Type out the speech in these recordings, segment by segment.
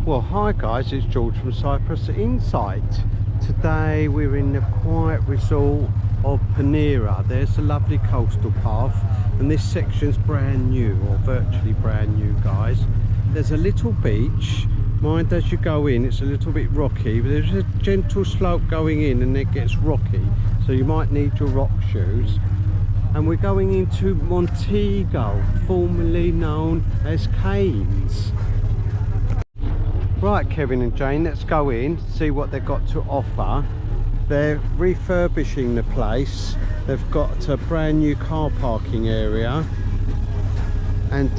Well, hi guys, it's George from Cyprus Insight. Today we're in the quiet resort of Pernera. There's a lovely coastal path and this section's brand new, or virtually brand new, guys. There's a little beach. Mind, as you go in it's a little bit rocky, but there's a gentle slope going in and it gets rocky, so you might need your rock shoes. And we're going into Montego, formerly known as Cairns. Right, Kevin and Jane, let's go in, see what they've got to offer. They're refurbishing the place. They've got a brand new car parking area, and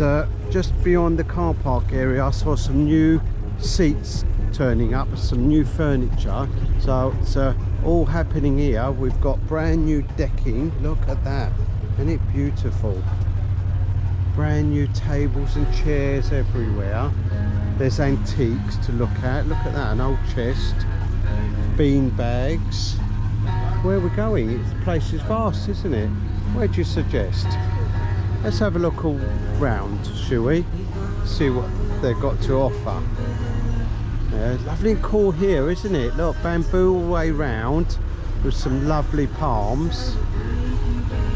just beyond the car park area I saw some new seats turning up, some new furniture. So it's all happening here. We've got brand new decking. Look at that, isn't it beautiful? Brand new tables and chairs everywhere. There's antiques to look at. Look at that, an old chest, bean bags. Where are we going? The place is vast, isn't it? Where do you suggest? Let's have a look all round, shall we? See what they've got to offer. Yeah, lovely and cool here, isn't it? Look, bamboo all the way round with some lovely palms.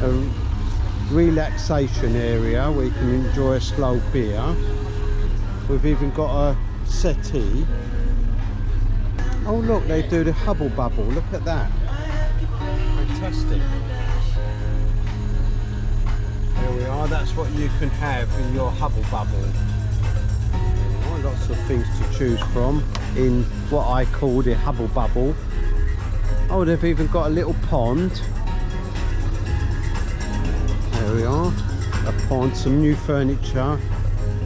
A relaxation area where you can enjoy a slow beer. We've even got a settee. Oh look, they do the hubble bubble. Look at that. Fantastic. There we are. That's what you can have in your hubble bubble. Oh, lots of things to choose from in what I call the hubble bubble. Oh, they've even got a little pond. There we are. A pond, some new furniture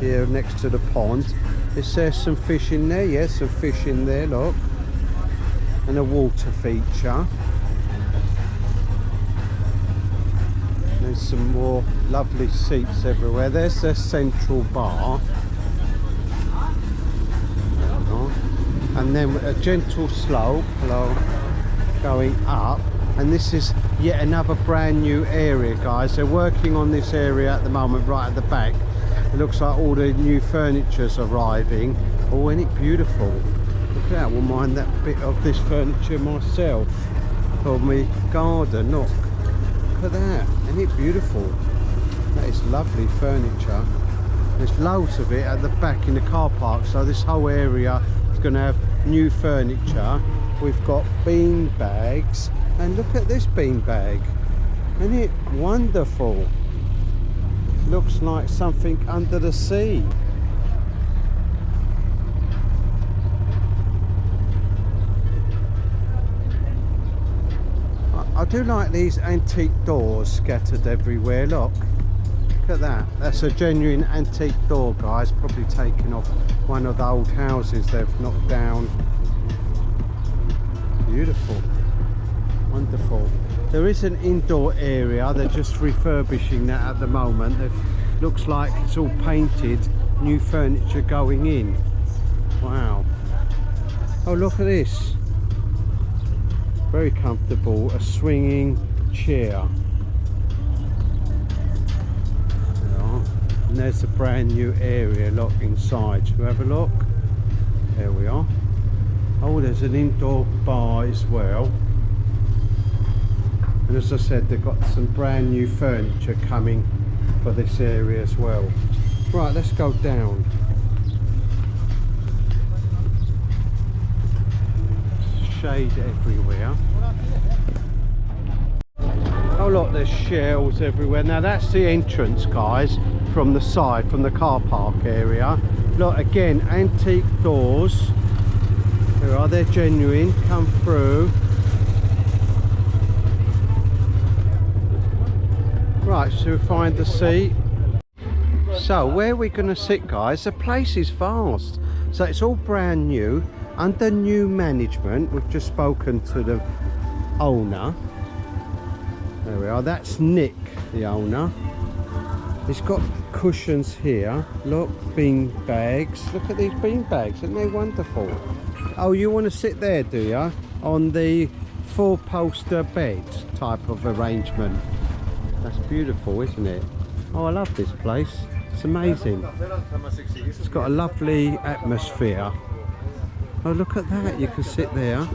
here next to the pond. Is there some fish in there? Yes, some fish in there, look. And a water feature. There's some more lovely seats everywhere. There's their central bar. And then a gentle slope, hello, going up. And this is yet another brand new area, guys. They're working on this area at the moment, right at the back. It looks like all the new furniture's arriving. Oh, isn't it beautiful? Look at that. I wouldn't mind that bit of this furniture myself for my garden. Look at that. Isn't it beautiful? That is lovely furniture. There's loads of it at the back in the car park, so this whole area is going to have new furniture. We've got bean bags, and look at this bean bag. Isn't it wonderful? Looks like something under the sea. I do like these antique doors scattered everywhere. Look at that. That's a genuine antique door, guys. Probably taken off one of the old houses they've knocked down. Beautiful, wonderful. There is an indoor area. They're just refurbishing that at the moment. It looks like it's all painted, new furniture going in. Wow. Oh, look at this. Very comfortable. A swinging chair. And there's a brand new area, look, inside. Shall we have a look? There we are. Oh, there's an indoor bar as well. And as I said, they've got some brand new furniture coming for this area as well. Right, let's go down. Shade everywhere. Oh look, there's shells everywhere. Now that's the entrance, guys, from the side, from the car park area. Look, again, antique doors. There are, they're genuine, come through. Right, so we find the seat. So where we're going to sit, guys, the place is vast. So it's all brand new, under new management. We've just spoken to the owner. There we are, that's Nick, the owner. It's got cushions here. Look, bean bags. Look at these bean bags, aren't they wonderful? Oh, you want to sit there, do you? On the four-poster bed type of arrangement. That's beautiful, isn't it? Oh, I love this place. It's amazing. It's got a lovely atmosphere. Oh, look at that. You can sit there.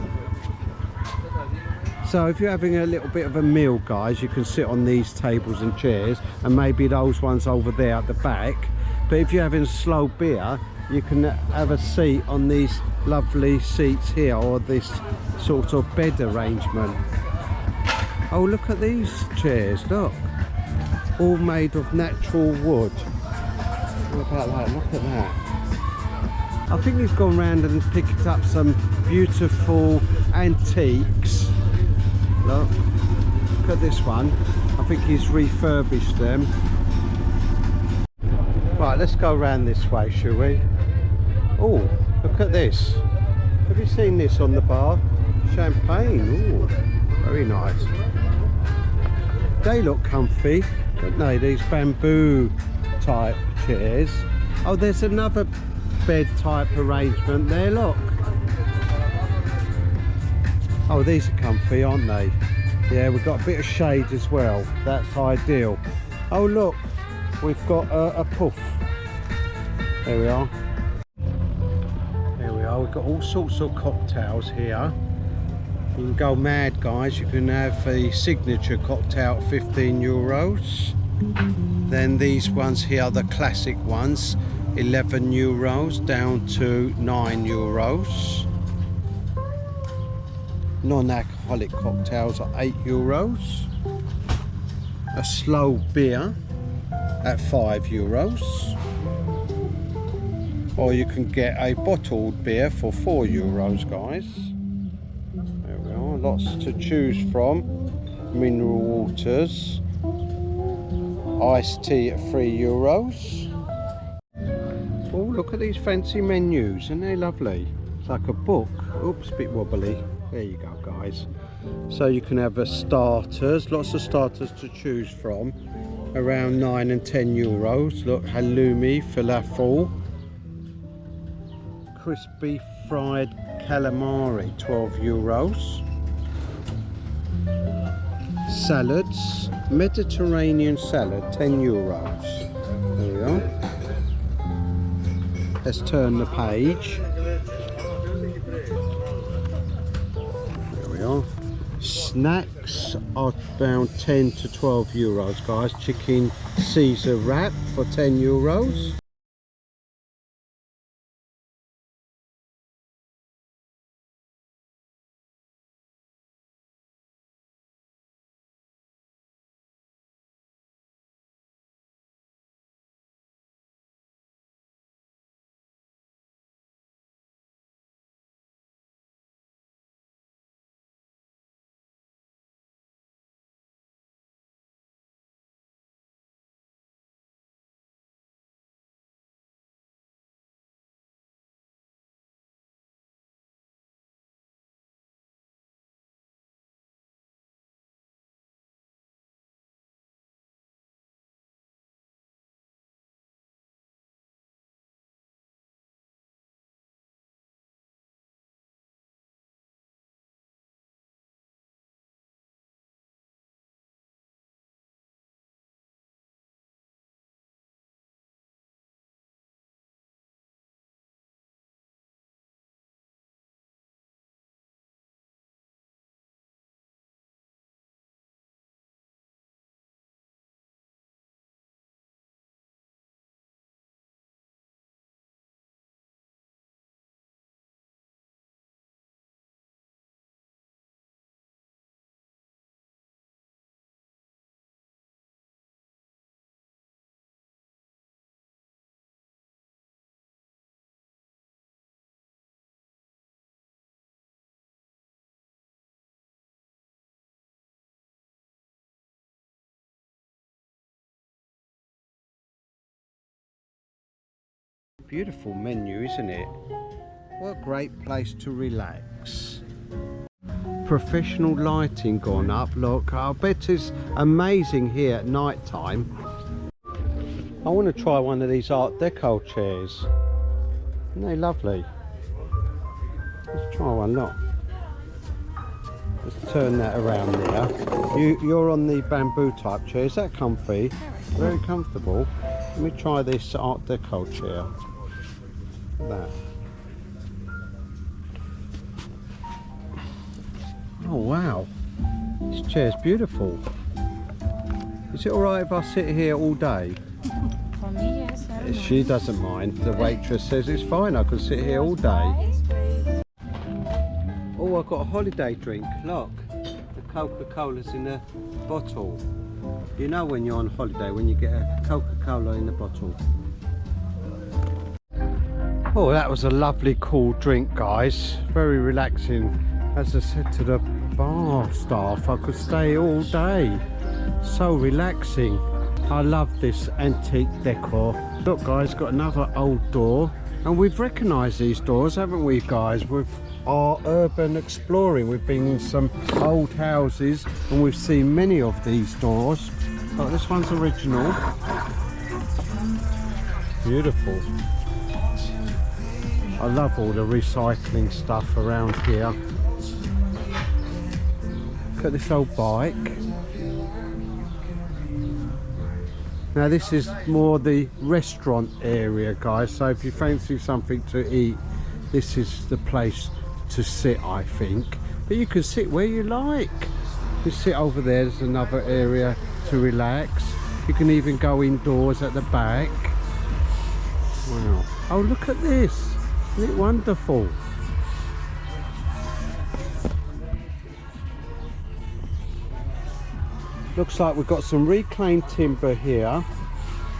So if you're having a little bit of a meal, guys, you can sit on these tables and chairs, and maybe those ones over there at the back. But if you're having a slow beer, you can have a seat on these lovely seats here, or this sort of bed arrangement. Oh, look at these chairs, look. All made of natural wood. Look at that, look at that. I think he's gone round and picked up some beautiful antiques. Look at this one. I think he's refurbished them. Right, let's go around this way, shall we? Oh, look at this. Have you seen this on the bar? Champagne. Oh, very nice. They look comfy, don't they? These bamboo type chairs. Oh, there's another bed type arrangement there, look. Oh, these are comfy, aren't they? Yeah, we've got a bit of shade as well. That's ideal. Oh, look, we've got a puff. There we are. There we are. We've got all sorts of cocktails here. You can go mad, guys. You can have the signature cocktail at 15 euros. Then these ones here, the classic ones, 11 euros down to 9 euros. Non-alcoholic cocktails are 8 euros. A slow beer at 5 euros. Or you can get a bottled beer for 4 euros, guys. There we are, lots to choose from. Mineral waters. Iced tea at 3 euros. Oh, look at these fancy menus, aren't they lovely? It's like a book. Oops, a bit wobbly. There you go, guys. So you can have starters, lots of starters to choose from, around 9 and 10 euros. Look, halloumi, falafel, crispy fried calamari, 12 euros. Salads, Mediterranean salad, 10 euros. There we are. Let's turn the page. Snacks are around 10 to 12 euros, guys. Chicken Caesar wrap for 10 euros. Beautiful menu, isn't it? What a great place to relax. Professional lighting gone up. Look, I bet it's amazing here at night time. I want to try one of these Art Deco chairs. Aren't they lovely? Let's try one, look. Let's turn that around there. You're on the bamboo type chair. Is that comfy? Very comfortable. Let me try this Art Deco chair. That. Oh wow, this chair's beautiful. Is it alright if I sit here all day? For me, yes. She doesn't mind. The waitress says it's fine, I can sit here all day. Oh, I've got a holiday drink. Look, the Coca-Cola's in a bottle. You know when you're on holiday, when you get a Coca-Cola in a bottle. Oh, that was a lovely cool drink, guys. Very relaxing. As I said to the bar staff, I could stay all day. So relaxing. I love this antique decor. Look guys, got another old door. And we've recognised these doors, haven't we guys? With our urban exploring. We've been in some old houses and we've seen many of these doors. But this one's original. Beautiful. I love all the recycling stuff around here. Look at this old bike. Now this is more the restaurant area, guys, so if you fancy something to eat, this is the place to sit, I think. But you can sit where you like. You sit over there, there's another area to relax. You can even go indoors at the back. Wow. Oh, look at this. Isn't it wonderful? Looks like we've got some reclaimed timber here,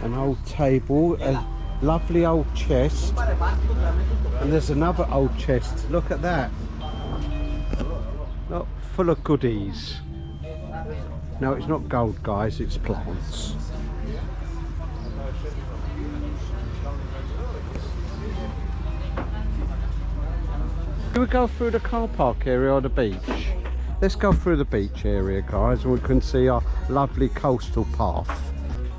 an old table, a lovely old chest, and there's another old chest. Look at that. Look, full of goodies. No, it's not gold, guys, it's plants. Do we go through the car park area or the beach? Let's go through the beach area, guys, and we can see our lovely coastal path.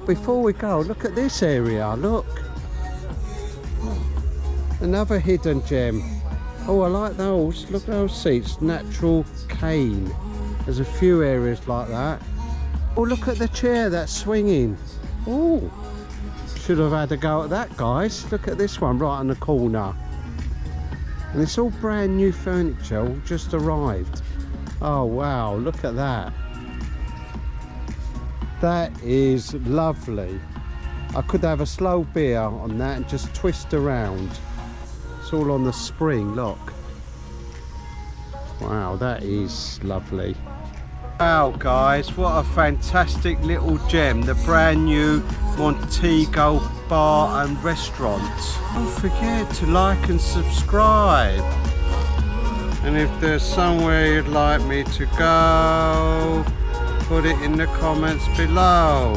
Before we go, look at this area, look. Another hidden gem. Oh, I like those. Look at those seats, natural cane. There's a few areas like that. Oh, look at the chair that's swinging. Oh, should have had a go at that, guys. Look at this one right in the corner. And it's all brand new furniture, all just arrived. Oh wow, look at that. That is lovely. I could have a slow beer on that and just twist around. It's all on the spring, look. Wow, that is lovely. Wow guys, what a fantastic little gem. The brand new Montego Bar and Restaurant. Don't forget to like and subscribe. And if there's somewhere you'd like me to go, put it in the comments below.